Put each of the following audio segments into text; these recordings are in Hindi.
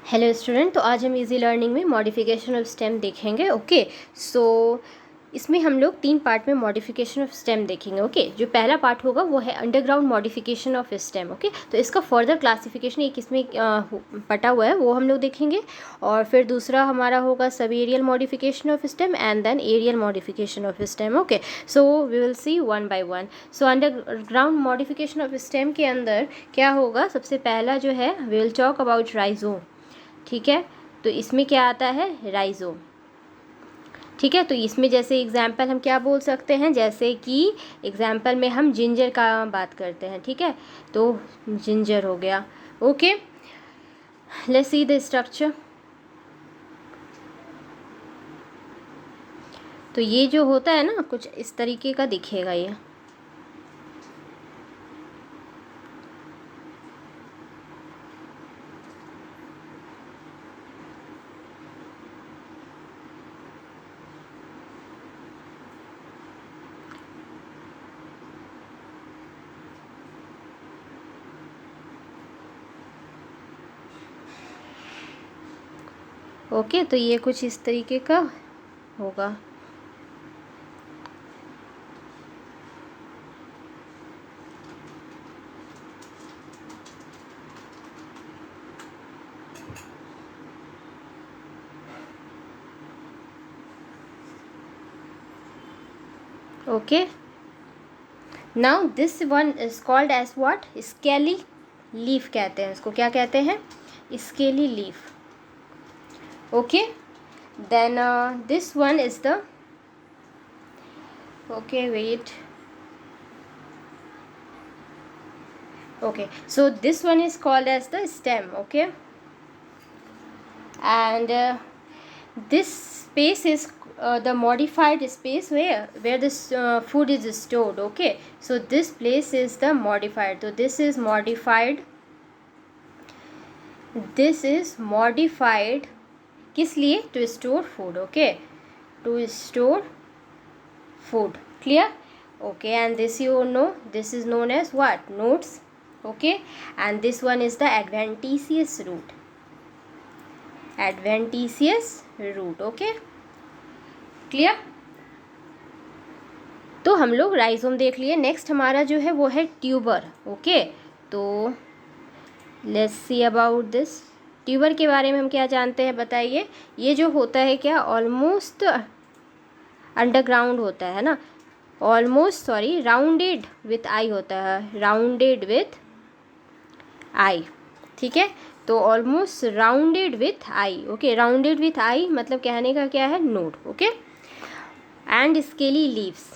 हेलो स्टूडेंट, तो आज हम इजी लर्निंग में मॉडिफिकेशन ऑफ स्टेम देखेंगे। ओके, सो इसमें हम लोग 3 पार्ट में मॉडिफिकेशन ऑफ स्टेम देखेंगे। ओके, जो पहला पार्ट होगा वो है underground modification of stem. Okay, तो इसका फर्दर क्लासिफिकेशन एक इसमें पटा हुआ है, वो हम लोग देखेंगे। और फिर दूसरा हमारा होगा सब aerial modification of stem and then aerial modification of stem. Okay, so we will see one by one. So underground modification of stem के अंदर क्या होगा, सबसे पहला जो है we will talk about rhizome. ठीक है, तो इसमें क्या आता है, राइजोम। ठीक है, तो इसमें जैसे एग्जाम्पल हम क्या बोल सकते हैं, जैसे कि एग्जाम्पल में हम जिंजर का बात करते हैं। ठीक है, तो जिंजर हो गया। Okay, let's see the structure. तो ये जो होता है ना, कुछ इस तरीके का दिखेगा ये। ओके, तो ये कुछ इस तरीके का होगा। Okay, now this one is called as what, scaly leaf कहते हैं इसको। क्या कहते हैं, scaly leaf. Okay, then this one is the, okay, wait, okay, so this one is called as the stem. Okay, and this space is the modified space where this food is stored. Okay, so this place is the modified, so this is modified, किस लिए, to store food. Okay, to store food, clear. Okay, and this you know, this is known as what, nodes. Okay, and this one is the adventitious root, adventitious root. Okay, clear. तो हम लोग राइजोम देख लिए। नेक्स्ट हमारा जो है वो है ट्यूबर। ओके, तो let's see about this. Tuber के बारे में हम क्या जानते हैं, बताइए। ये जो होता है क्या, ऑलमोस्ट अंडरग्राउंड होता है ना, almost, sorry, rounded with I होता है, राउंडेड विथ आई। ठीक है, तो almost rounded with I. Okay, rounded with I मतलब कहने का क्या है, node. Okay, and scaly leaves.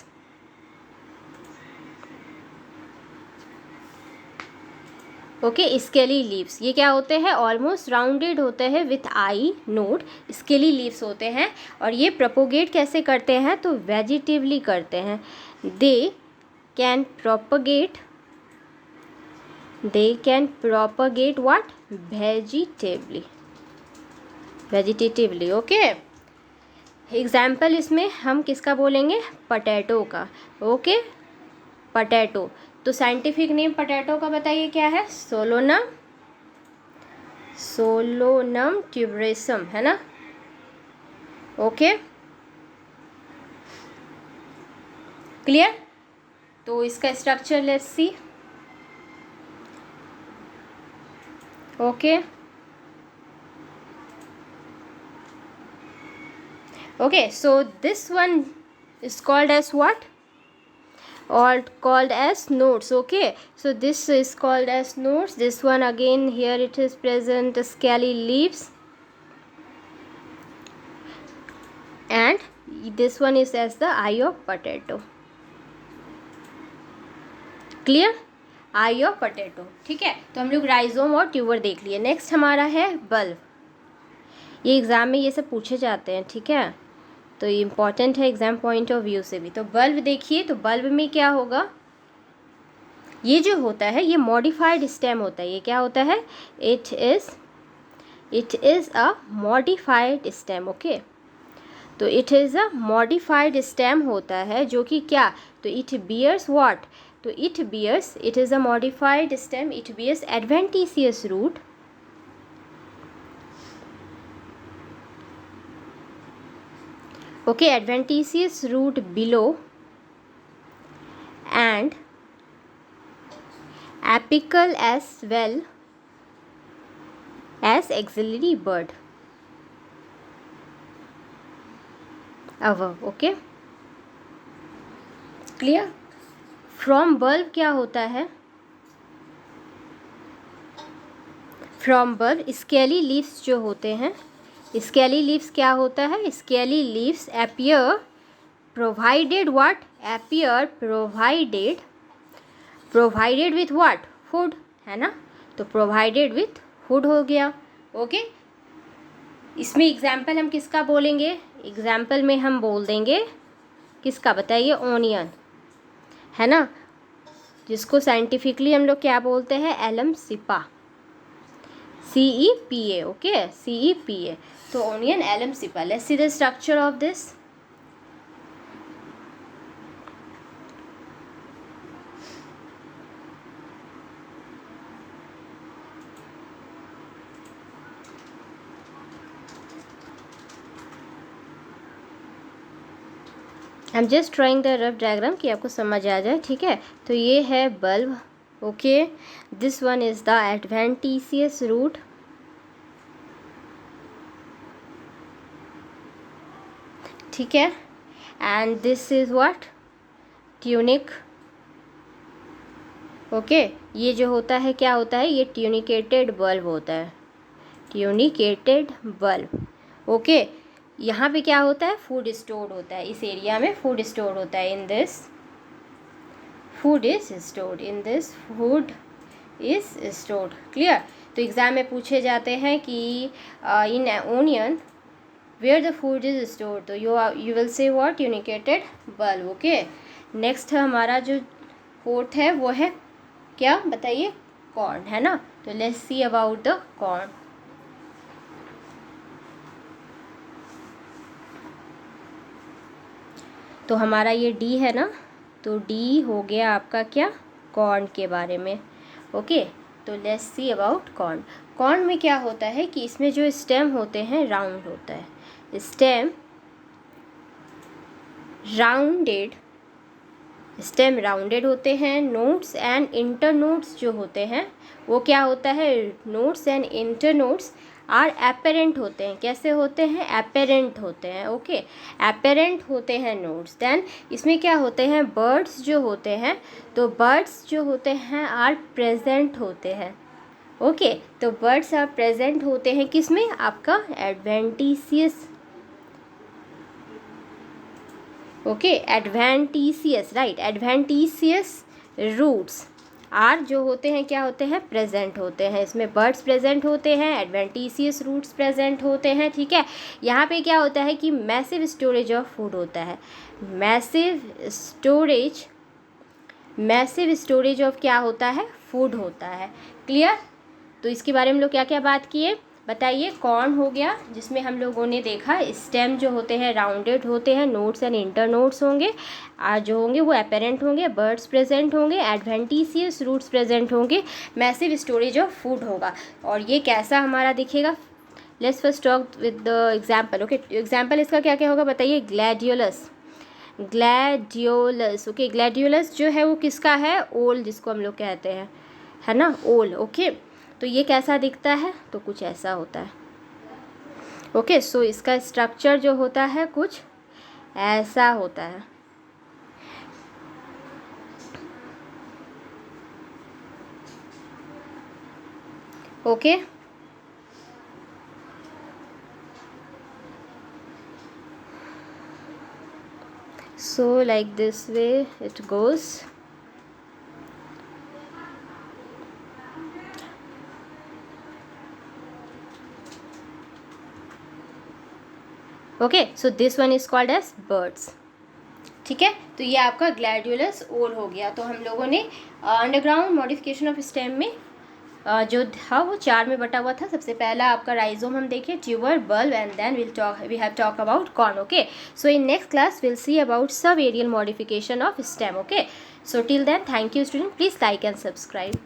Okay, scaly leaves ये क्या होते हैं, ऑलमोस्ट राउंडेड होते हैं with I node, scaly leaves होते हैं। और ये प्रोपोगेट कैसे करते हैं, तो वेजिटेवली करते हैं। They can propagate what, vegetatively. Okay, example इसमें हम किसका बोलेंगे, पोटैटो का। ओके, पोटैटो, तो साइंटिफिक नेम पोटैटो का बताइए क्या है, सोलोनम ट्यूबरेसम, है ना। Okay, clear. तो इसका structure let's see. Okay, okay, so this one is called as what, or called as nodes. Okay, so this is called as nodes. This one again, here it is present scaly leaves, and this one is as the eye of potato. Clear, eye of potato। ठीक है, तो हम लोग राइजोम और ट्यूबर देख लिए। नेक्स्ट हमारा है बल्ब। ये एग्जाम में ये सब पूछे जाते हैं। ठीक है, तो ये इम्पॉर्टेंट है एग्जाम पॉइंट ऑफ व्यू से भी। तो बल्ब देखिए, तो बल्ब में क्या होगा, ये जो होता है ये मॉडिफाइड स्टेम होता है। ये क्या होता है, it is a modified stem. Okay, तो it is a modified stem होता है, जो कि क्या, तो इट बियर्स व्हाट, तो it is a modified stem, it bears adventitious root Okay, adventitious root below and apical as well as axillary bud above. Okay, clear? From bulb क्या होता है? फ्रॉम बल्ब स्केली लीव्स जो होते हैं, स्केली लीव्स क्या होता है? Scaly leaves appear provided what? Appear provided with what? Food, है ना? तो प्रोवाइडेड विथ फूड हो गया. ओके, इसमें एग्जाम्पल हम किसका बोलेंगे? एग्जाम्पल में हम बोल देंगे किसका, बताइए? ऑनियन, है ना, जिसको साइंटिफिकली हम लोग क्या बोलते हैं? Allium cepa, CEPA. Okay, CEPA. तो onion allium cepa. Let's see the structure of this. I am just drawing the rough diagram कि आपको समझ आ जाए. ठीक है, तो ये है bulb. Okay, this one is the adventitious root. ठीक है, and this is what? Tunic. Okay, ये जो होता है क्या होता है? ये ट्यूनिकेटेड बल्ब होता है, ट्यूनिकेटेड बल्ब. ओके, यहाँ पे क्या होता है? फूड स्टोर्ड होता है. इस एरिया में फूड स्टोर्ड होता है. In this food is stored, in this food is stored. Clear? तो एग्जाम में पूछे जाते हैं कि in onion where the food is stored, तो you will say what? Tunicated bulb. Okay, next हमारा जो फोर्थ है वो है क्या, बताइए? कॉर्न, है ना. तो let's see about the corn. तो हमारा ये डी है ना, तो डी हो गया आपका क्या? कॉर्न के बारे में. ओके, तो let's see about corn. Corn में क्या होता है कि इसमें जो स्टेम होते हैं राउंड होता है. स्टेम राउंडेड होते हैं. नोड्स एंड इंटरनोड्स जो होते हैं वो क्या होता है? Nodes and internodes are apparent होते हैं. कैसे होते हैं? एपेरेंट होते हैं. ओके, एपेरेंट होते हैं नोड्स. देन इसमें क्या होते हैं? बर्ड्स जो होते हैं, तो बर्ड्स जो होते हैं आर प्रेजेंट होते हैं. ओके, तो बर्ड्स आर प्रेजेंट होते हैं किसमें? आपका adventitious. Okay, adventitious, right. Adventitious roots are जो होते हैं क्या होते हैं? प्रेजेंट होते हैं. इसमें बर्ड्स प्रेजेंट होते हैं, एडवेंटिशियस रूट्स प्रेजेंट होते हैं. ठीक है, यहाँ पे क्या होता है कि मैसिव स्टोरेज ऑफ फूड होता है. मैसिव स्टोरेज ऑफ क्या होता है? फूड होता है. क्लियर? तो इसके बारे में लोग क्या क्या बात किए, बताइए? कॉर्न हो गया, जिसमें हम लोगों ने देखा स्टेम जो होते हैं राउंडेड होते हैं. नोड्स एंड इंटरनोड्स होंगे, जो होंगे वो एपेरेंट होंगे. बर्ड्स प्रेजेंट होंगे, एडवेंटिशियस रूट्स प्रेजेंट होंगे, मैसिव स्टोरेज ऑफ फूड होगा. और ये कैसा हमारा दिखेगा? Let's first talk with the example. Okay, example इसका क्या क्या होगा, बताइए? ग्लैडियोलस. ओके, ग्लैडियोलस जो है वो किसका है? ओल, जिसको हम लोग कहते हैं, है ना, ओल. ओके, तो ये कैसा दिखता है? तो कुछ ऐसा होता है. ओके, सो इसका स्ट्रक्चर जो होता है कुछ ऐसा होता है. Okay, so like this way it goes. Okay, so this one is called as buds. ठीक है, तो ये आपका ग्लैडियोलस ओल हो गया. तो हम लोगों ने अंडरग्राउंड मॉडिफिकेशन ऑफ स्टेम में जो था वो 4 में बटा हुआ था. सबसे पहला आपका राइजोम हम देखें, tuber, bulb, and then we have talk about corm. Okay, so in next class will see about sub aerial modification of stem. Okay, so till then, thank you student. Please like and subscribe.